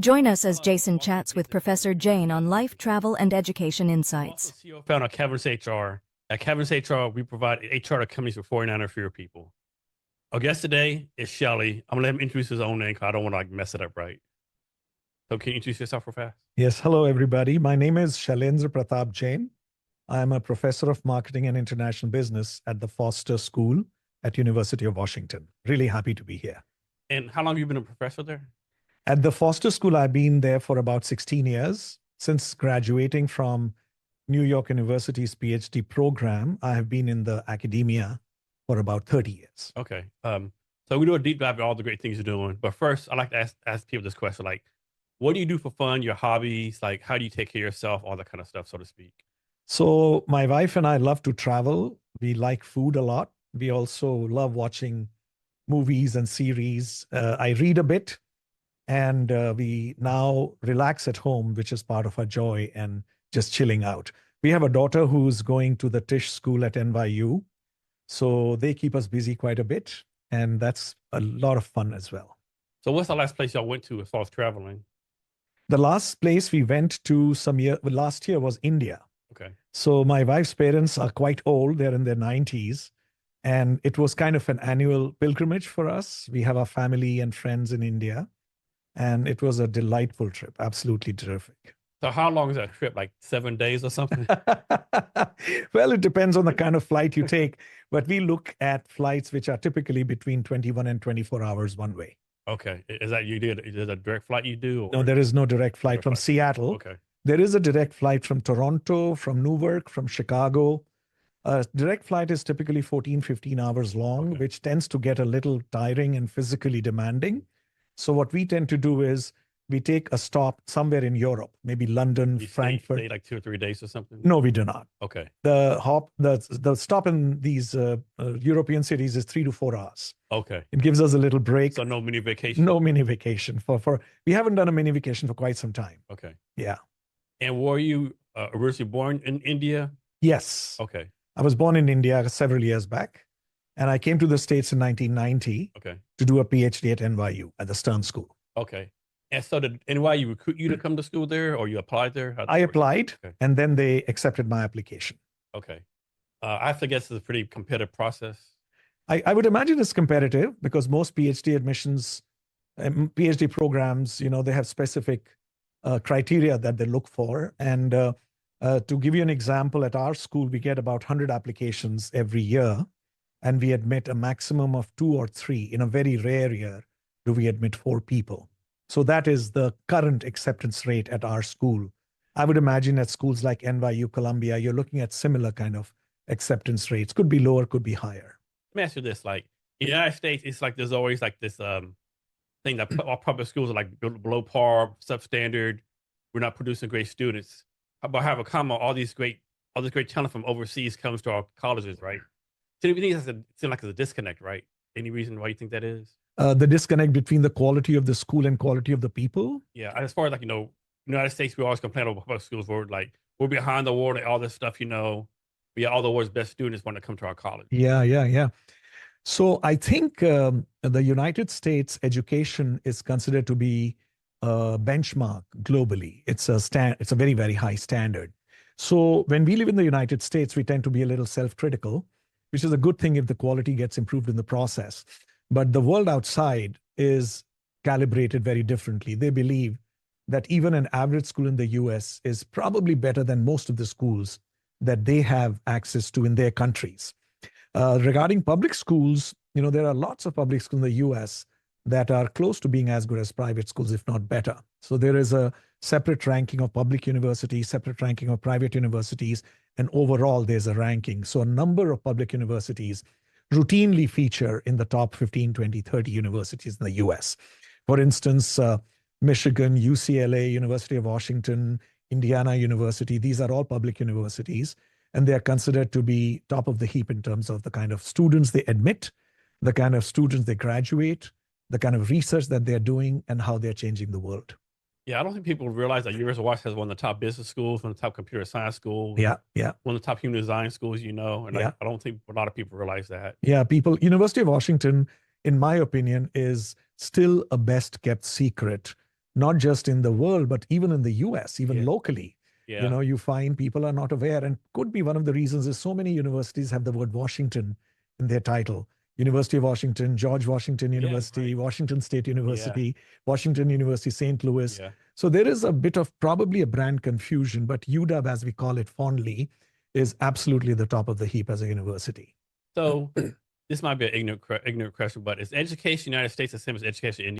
Join us as Jason chats with Professor Jane on life, travel, and education insights. CEO founder of Caverns HR. At Caverns HR, we provide HR to companies for 49 or fewer people. Our guest today is Shelly. I'm gonna let him introduce his own name because I don't want to mess it up, right? So can you introduce yourself real fast? Yes, hello everybody. My name is Shailendra Pratap Jain. I'm a professor of marketing and international business at the Foster School at University of Washington. Really happy to be here. And how long have you been a professor there? At the Foster School, I've been there for about 16 years. Since graduating from New York University's PhD program, I have been in the academia for about 30 years. Okay. So we do a deep dive of all the great things you're doing. But first, I like to ask people this question, like, what do you do for fun, your hobbies? Like, how do you take care of yourself, all that kind of stuff, so to speak? So my wife and I love to travel. We like food a lot. We also love watching movies and series. I read a bit, and we now relax at home, which is part of our joy, and just chilling out. We have a daughter who's going to the Tisch School at NYU, so they keep us busy quite a bit, and that's a lot of fun as well. So what's the last place y'all went to as far as traveling? The last place we went to last year was India. Okay. So my wife's parents are quite old. They're in their 90s. And it was kind of an annual pilgrimage for us. We have our family and friends in India. And it was a delightful trip. Absolutely terrific. So how long is that trip? Like 7 days or something? Well, it depends on the kind of flight you take. But we look at flights which are typically between 21 and 24 hours one way. Okay. Is that is it a direct flight you do? Or? No, there is no direct flight from Seattle. Okay. There is a direct flight from Toronto, from Newark, from Chicago. Direct flight is typically 14, 15 hours long, which tends to get a little tiring and physically demanding. So what we tend to do is we take a stop somewhere in Europe, maybe London, Frankfurt. Stay like 2 or 3 days or something? No, we do not. Okay. The stop in these European cities is 3 to 4 hours. Okay. It gives us a little break. So no mini vacation? No mini vacation. We haven't done a mini vacation for quite some time. Okay. Yeah. And were you originally born in India? Yes. Okay. I was born in India several years back, and I came to the States in 1990 to do a PhD at NYU at the Stern School. Okay. And so did NYU recruit you to come to school there, or you applied there? I applied, and then they accepted my application. Okay. I guess it's a pretty competitive process. I would imagine it's competitive because most PhD admissions, PhD programs, they have specific criteria that they look for. And to give you an example, at our school, we get about 100 applications every year, and we admit a maximum of 2 or 3. In a very rare year, do we admit 4 people. So that is the current acceptance rate at our school. I would imagine at schools like NYU, Columbia, you're looking at similar kind of acceptance rates. Could be lower, could be higher. Let me ask you this, like in the United States, it's like there's always like this thing that our public schools are like below par, substandard. We're not producing great students. But have a comma, all this great talent from overseas comes to our colleges, right? So you think it seems like there's a disconnect, right? Any reason why you think that is? The disconnect between the quality of the school and quality of the people? Yeah, as far as like, United States, we always complain about public schools where we're behind the world and all this stuff, we have all the world's best students want to come to our college. Yeah. So I think the United States education is considered to be a benchmark globally. It's a very, very high standard. So when we live in the United States, we tend to be a little self-critical, which is a good thing if the quality gets improved in the process. But the world outside is calibrated very differently. They believe that even an average school in the US is probably better than most of the schools that they have access to in their countries. Regarding public schools, there are lots of public schools in the US that are close to being as good as private schools, if not better. So there is a separate ranking of public universities, separate ranking of private universities, and overall there's a ranking. So a number of public universities routinely feature in the top 15, 20, 30 universities in the US. For instance, Michigan, UCLA, University of Washington, Indiana University, these are all public universities, and they are considered to be top of the heap in terms of the kind of students they admit, the kind of students they graduate, the kind of research that they're doing, and how they're changing the world. Yeah, I don't think people realize that University of Washington has one of the top business schools, one of the top computer science schools. Yeah. One of the top human design schools, and I don't think a lot of people realize that. Yeah, University of Washington, in my opinion, is still a best kept secret, not just in the world, but even in the US, even Yeah. locally. Yeah. You know, you find people are not aware, and could be one of the reasons is so many universities have the word Washington in their title. University of Washington, George Washington University, right. Washington State University, Washington University, St. Louis. Yeah. So there is a bit of probably a brand confusion, but UW, as we call it fondly, is absolutely the top of the heap as a university. So this might be an ignorant question, but is education in the United States the same as education in